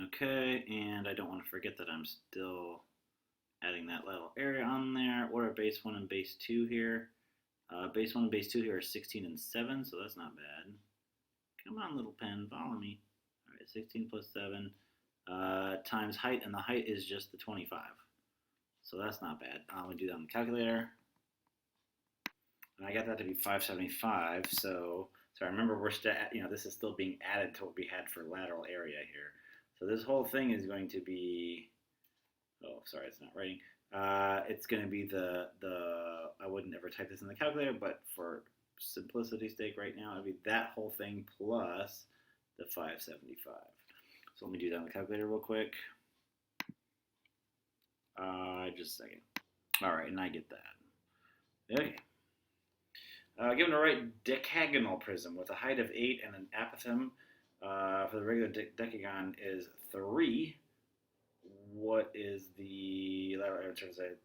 Okay, and I don't want to forget that I'm still adding that lateral area on there. What are base 1 and base 2 here? Base 1 and base 2 here are 16 and 7, so that's not bad. Come on, little pen, follow me. All right, 16 plus 7 times height, and the height is just the 25. So that's not bad. I'm going to do that on the calculator. And I got that to be 575, so I remember this is still being added to what we had for lateral area here. So this whole thing is going to be, oh, sorry, it's not writing. It's going to be I wouldn't ever type this in the calculator, but for simplicity's sake right now, it'd be that whole thing plus the 575. So let me do that on the calculator real quick. Just a second. All right, and I get that. Okay. Given a right decagonal prism with a height of 8 and an apothem for the regular decagon is 3, what is the lateral area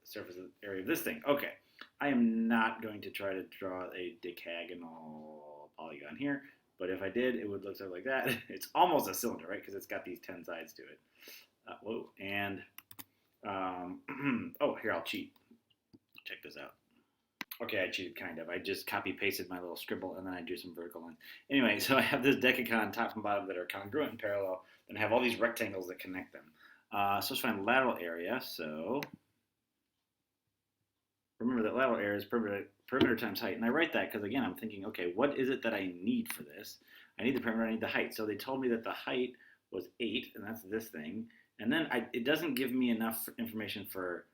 surface area of this thing? Okay, I am not going to try to draw a decagonal polygon here, but if I did, it would look something like that. It's almost a cylinder, right? Because it's got these 10 sides to it. Whoa, and oh, here, I'll cheat. Check this out. Okay, I cheated kind of. I just copy-pasted my little scribble, and then I drew some vertical lines. Anyway, so I have this decagon top and bottom that are congruent and parallel, and I have all these rectangles that connect them. So let's find lateral area. So remember that lateral area is perimeter times height. And I write that because, again, I'm thinking, okay, what is it that I need for this? I need the perimeter, I need the height. So they told me that the height was 8, and that's this thing. And then it doesn't give me enough information for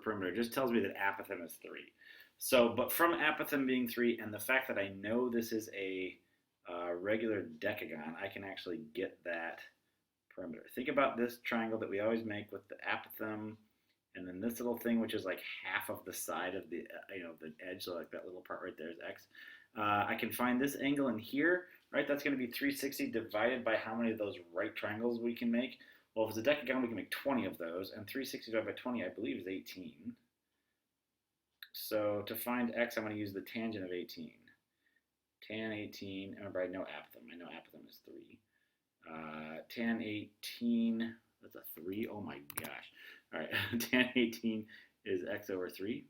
perimeter. It just tells me that apothem is 3. So, but from apothem being 3 and the fact that I know this is a regular decagon, I can actually get that perimeter. Think about this triangle that we always make with the apothem and then this little thing, which is like half of the side of the the edge, so like that little part right there is x. I can find this angle in here, right? That's going to be 360 divided by how many of those right triangles we can make. Well, if it's a decagon, we can make 20 of those, and 360 divided by 20, I believe, is 18. So to find x, I'm going to use the tangent of 18. Tan 18, remember I know apothem. I know apothem is 3. Tan 18, that's a 3. Oh my gosh. All right, tan 18 is x over 3.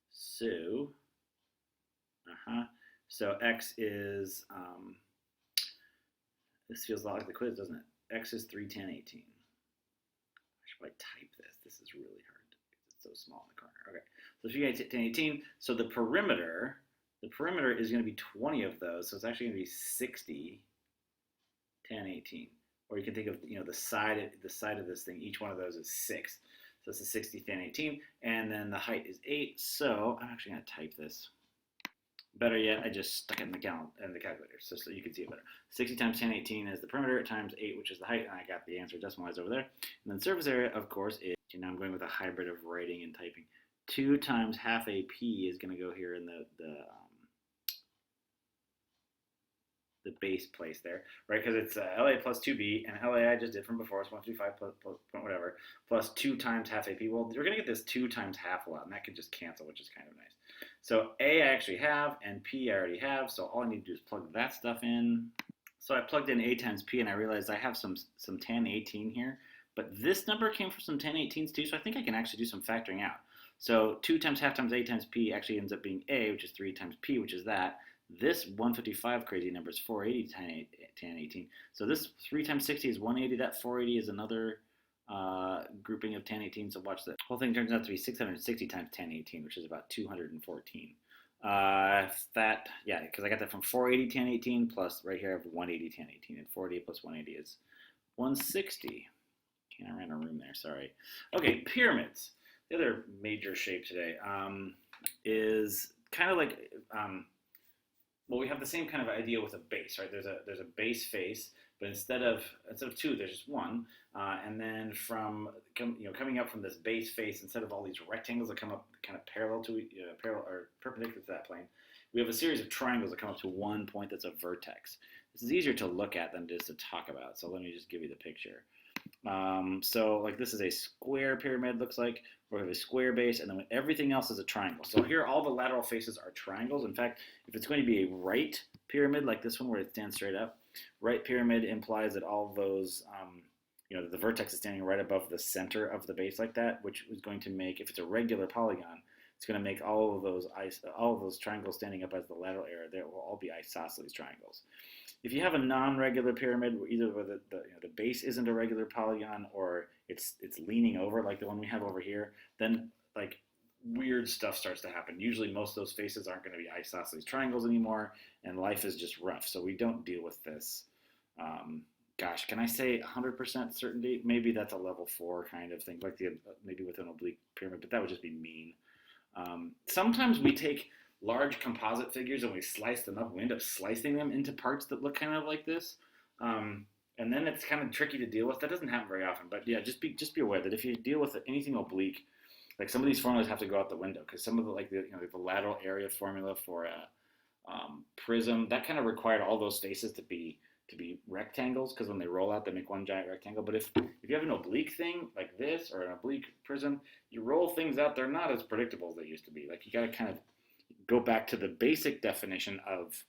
So x is, this feels a lot like the quiz, doesn't it? X is 3 tan 18. Should I type this? This is really hard because it's so small in the corner. Okay, so 3 tan 18. So the perimeter is going to be 20 of those. So it's actually going to be 60 tan 18. Or you can think of the side of this thing. Each one of those is 6. So it's a 60 tan 18, and then the height is 8. So I'm actually going to type this. Better yet, I just stuck it in the calculator so you can see it better. 60 times tan 18 is the perimeter times 8, which is the height, and I got the answer decimalized over there. And then surface area, of course, is, now I'm going with a hybrid of writing and typing. 2 times half AP is going to go here in the base place there, right? Because it's LA plus 2B, and LA I just did from before, it's 155 plus point whatever, plus 2 times half AP. Well, we're going to get this 2 times half a lot, and that can just cancel, which is kind of nice. So A I actually have, and P I already have, so all I need to do is plug that stuff in. So I plugged in A times P, and I realized I have some tan 18 here, but this number came from some tan 18s too, so I think I can actually do some factoring out. So 2 times half times A times P actually ends up being A, which is 3 times P, which is that. This 155 crazy number is 480 tan 18. So this 3 times 60 is 180. That 480 is another grouping of tan 18. So watch that. The whole thing turns out to be 660 times tan 18, which is about 214. Because I got that from 480 tan 18 plus right here I have 180 tan 18. And 480 plus 180 is 160. I ran a room there, sorry. Okay, pyramids. The other major shape today is kind of like... well, we have the same kind of idea with a base, right? There's a base face, but instead of 2, there's just 1. And then coming up from this base face, instead of all these rectangles that come up kind of parallel or perpendicular to that plane, we have a series of triangles that come up to one point that's a vertex. This is easier to look at than just to talk about. So let me just give you the picture. So like this is a square pyramid, looks like. We have a square base, and then everything else is a triangle. So here all the lateral faces are triangles. In fact, if it's going to be a right pyramid like this one where it stands straight up. Right pyramid implies that all of those, the vertex is standing right above the center of the base like that, which is going to make, if it's a regular polygon, it's going to make all of those triangles standing up as the lateral area. They will all be isosceles triangles. If you have a non-regular pyramid, either where the base isn't a regular polygon or it's leaning over like the one we have over here, then like weird stuff starts to happen. Usually most of those faces aren't going to be isosceles triangles anymore, and life is just rough. So we don't deal with this. Gosh, can I say 100% certainty? Maybe that's a level 4 kind of thing, like maybe with an oblique pyramid, but that would just be mean. Sometimes we take large composite figures and we slice them up. We end up slicing them into parts that look kind of like this. And then it's kind of tricky to deal with. That doesn't happen very often, but yeah, just be aware that if you deal with anything oblique, like some of these formulas have to go out the window because some of the lateral area formula for a prism, that kind of required all those faces to be rectangles because when they roll out they make one giant rectangle. But if you have an oblique thing like this or an oblique prism, you roll things out, they're not as predictable as they used to be. Like you got to kind of go back to the basic definition of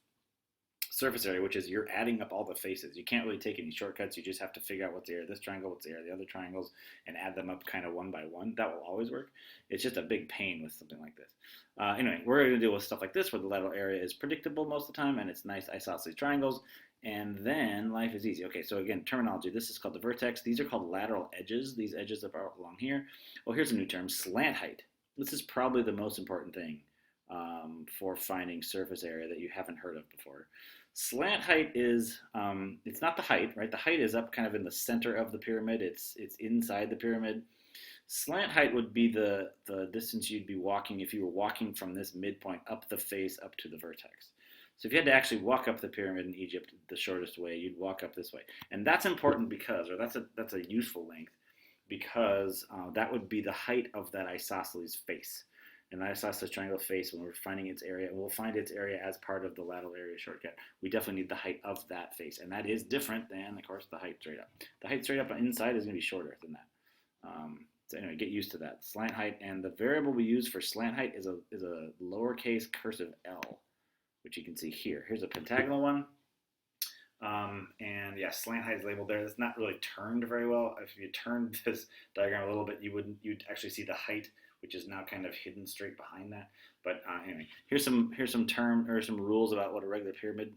surface area, which is you're adding up all the faces. You can't really take any shortcuts. You just have to figure out what's the area of this triangle, what's the area of the other triangles, and add them up kind of one by one. That will always work. It's just a big pain with something like this. Anyway, we're going to deal with stuff like this where the lateral area is predictable most of the time and it's nice isosceles triangles, and then life is easy. Okay, so again, terminology. This is called the vertex. These are called lateral edges. These edges are along here. Well, here's a new term, slant height. This is probably the most important thing for finding surface area that you haven't heard of before. Slant height is, it's not the height, right? The height is up kind of in the center of the pyramid. It's inside the pyramid. Slant height would be the distance you'd be walking if you were walking from this midpoint up the face up to the vertex. So if you had to actually walk up the pyramid in Egypt the shortest way, you'd walk up this way. And that's important because, or that's a useful length, because that would be the height of that isosceles face. And the isosceles triangle face, when we're finding its area, and we'll find its area as part of the lateral area shortcut, we definitely need the height of that face. And that is different than, of course, the height straight up. The height straight up on inside is going to be shorter than that. So anyway, get used to that. Slant height, and the variable we use for slant height is a lowercase cursive L, which you can see here. Here's a pentagonal one. And yeah, slant height is labeled there. It's not really turned very well. If you turned this diagram a little bit, you'd actually see the height, which is now kind of hidden straight behind that. But anyway, here's some rules about what a regular pyramid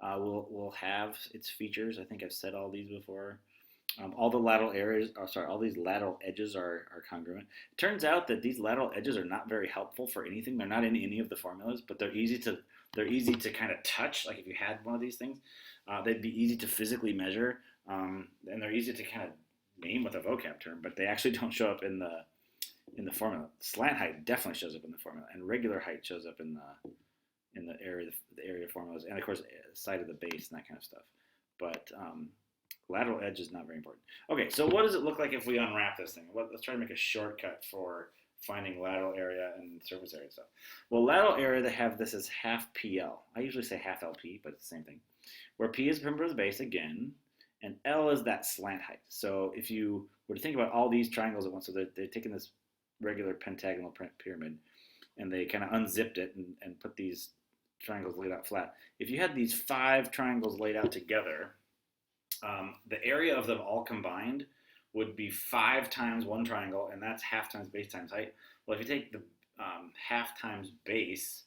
will have, its features. I think I've said all these before. All the lateral areas, all these lateral edges are congruent. It turns out that these lateral edges are not very helpful for anything. They're not in any of the formulas, but they're easy to kind of touch. Like if you had one of these things, they'd be easy to physically measure, and they're easy to kind of name with a vocab term, but they actually don't show up in the formula. Slant height definitely shows up in the formula, and regular height shows up in the area formulas, and of course side of the base and that kind of stuff. But lateral edge is not very important. Okay, so what does it look like if we unwrap this thing? Let's try to make a shortcut for finding lateral area and surface area stuff. Well, lateral area, they have this as half PL. I usually say half LP, but it's the same thing. Where P is perimeter of the base again, and L is that slant height. So if you were to think about all these triangles at once, so they're taking this regular pentagonal pyramid, and they kind of unzipped it and put these triangles laid out flat. If you had these 5 triangles laid out together, the area of them all combined would be 5 times one triangle, and that's half times base times height. Well, if you take the half times base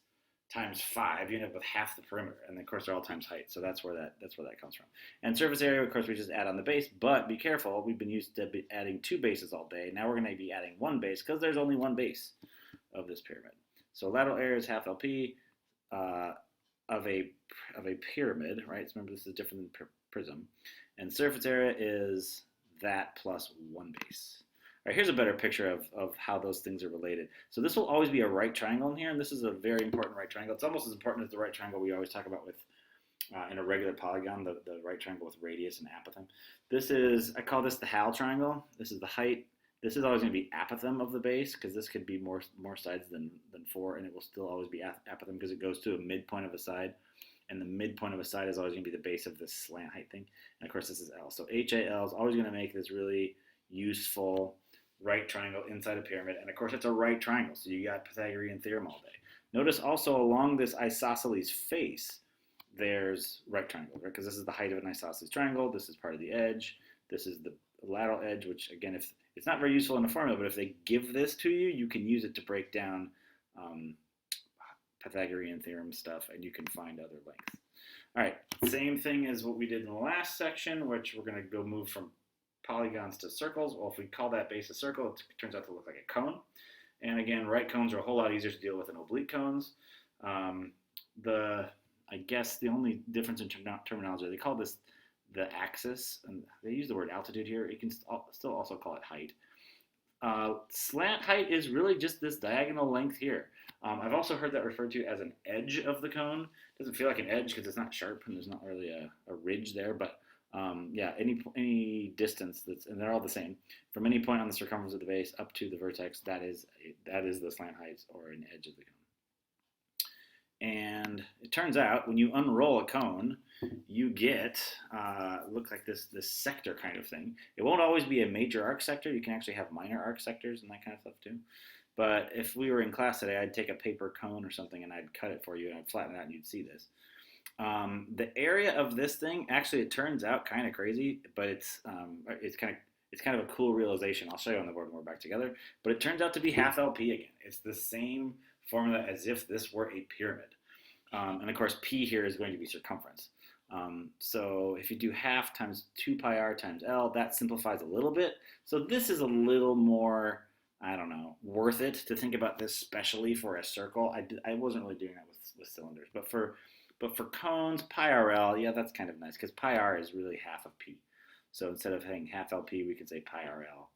times 5, you end up with half the perimeter, and of course they're all times height, so that's where that comes from. And surface area, of course, we just add on the base, but be careful, we've been used to adding 2 bases all day. Now we're going to be adding 1 base because there's only 1 base of this pyramid. So lateral area is half LP of a pyramid, right? So remember, this is different than prism. And surface area is that plus 1 base. All right, here's a better picture of how those things are related. So this will always be a right triangle in here, and this is a very important right triangle. It's almost as important as the right triangle we always talk about with in a regular polygon, the right triangle with radius and apothem. This is, I call this the Hal triangle. This is the height. This is always going to be apothem of the base, because this could be more sides than 4, and it will still always be apothem because it goes to a midpoint of a side. And the midpoint of a side is always going to be the base of this slant height thing. And of course, this is L. So HAL is always going to make this really useful right triangle inside a pyramid. And of course, it's a right triangle. So you got Pythagorean theorem all day. Notice also along this isosceles face, there's right triangle, right? Because this is the height of an isosceles triangle. This is part of the edge. This is the lateral edge, which again, if it's not very useful in the formula, but if they give this to you, you can use it to break down Pythagorean theorem stuff, and you can find other lengths. All right, same thing as what we did in the last section, which we're going to go move from polygons to circles. Well, if we call that base a circle, it turns out to look like a cone. And again, right cones are a whole lot easier to deal with than oblique cones. I guess the only difference in terminology, they call this the axis, and they use the word altitude here. You can still also call it height. Slant height is really just this diagonal length here. I've also heard that referred to as an edge of the cone. It doesn't feel like an edge because it's not sharp and there's not really a ridge there, but yeah, any distance and they're all the same, from any point on the circumference of the base up to the vertex, that is the slant height or an edge of the cone. And it turns out when you unroll a cone, you get looks like this sector kind of thing. It won't always be a major arc sector. You can actually have minor arc sectors and that kind of stuff too. But if we were in class today, I'd take a paper cone or something and I'd cut it for you and I'd flatten it out and you'd see this. The area of this thing, actually, it turns out kind of crazy, but it's kind of a cool realization. I'll show you on the board when we're back together. But it turns out to be half LP again. It's the same formula as if this were a pyramid. And of course, P here is going to be circumference. So if you do half times 2 pi r times L, that simplifies a little bit. So this is a little more, I don't know, worth it to think about this specially for a circle. I wasn't really doing that with cylinders, but for cones, pi RL, yeah, that's kind of nice because pi r is really half of P. So instead of having half LP, we could say pi RL.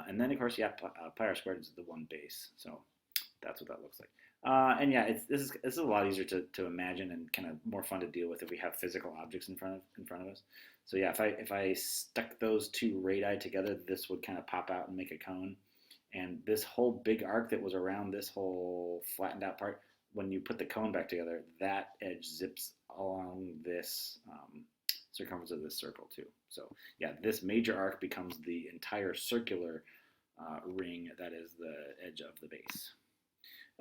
And then, of course, yeah, pi r squared is the one base. So that's what that looks like. And yeah, this is a lot easier to imagine and kind of more fun to deal with if we have physical objects in front of us. So yeah, if I stuck those two radii together, this would kind of pop out and make a cone. And this whole big arc that was around this whole flattened out part, when you put the cone back together, that edge zips along this circumference of this circle too. So yeah, this major arc becomes the entire circular ring that is the edge of the base.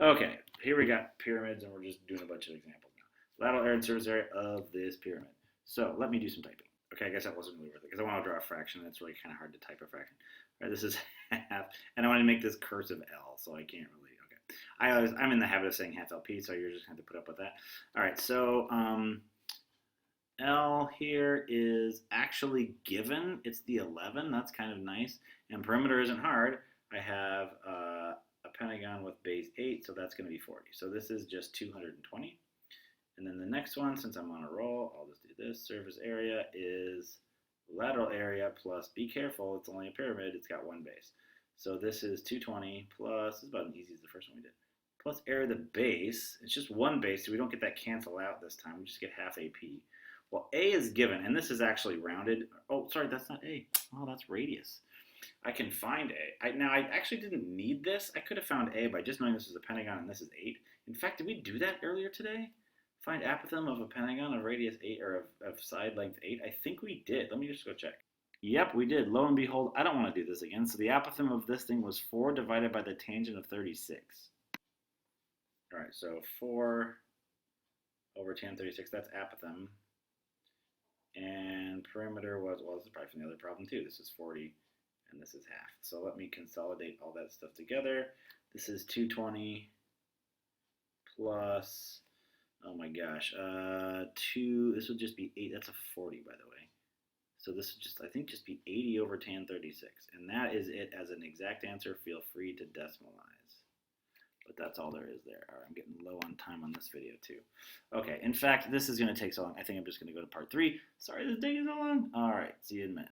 Okay, here we got pyramids, and we're just doing a bunch of examples now. Lateral area and surface area of this pyramid. So let me do some typing. Okay, I guess that wasn't really worth it because I want to draw a fraction, and it's really kind of hard to type a fraction. All right, this is half, and I want to make this cursive L, so I can't really. Okay, I'm in the habit of saying half LP, so you're just going to put up with that. All right, so L here is actually given. It's the 11. That's kind of nice, and perimeter isn't hard. I have a pentagon with base 8, so that's going to be 40. So this is just 220. And then the next one, since I'm on a roll, I'll just do this. Surface area is lateral area plus, be careful, it's only a pyramid, it's got one base. So this is 220 plus, this is about as easy as the first one we did, plus area of the base. It's just one base, so we don't get that cancel out this time. We just get half AP. Well, A is given, and this is actually rounded. Oh, sorry, that's not A. Oh, that's radius. I can find A. Now, I actually didn't need this. I could have found A by just knowing this is a pentagon and this is 8. In fact, did we do that earlier today? Find apothem of a pentagon of radius 8 or of side length 8? I think we did. Let me just go check. Yep, we did. Lo and behold, I don't want to do this again. So the apothem of this thing was 4 divided by the tangent of 36. All right, so 4 over tan 36, that's apothem. And perimeter was, well, this is probably from the other problem too. This is 40. And this is half. So let me consolidate all that stuff together. This is 220 plus, oh my gosh, 2, this would just be 8, that's a 40 by the way. So this would just, I think, just be 80 over tan 36. And that is it as an exact answer. Feel free to decimalize. But that's all there is there. All right, I'm getting low on time on this video too. Okay, in fact, this is going to take so long. I think I'm just going to go to part 3. Sorry this is taking so long. All right, see you in a minute.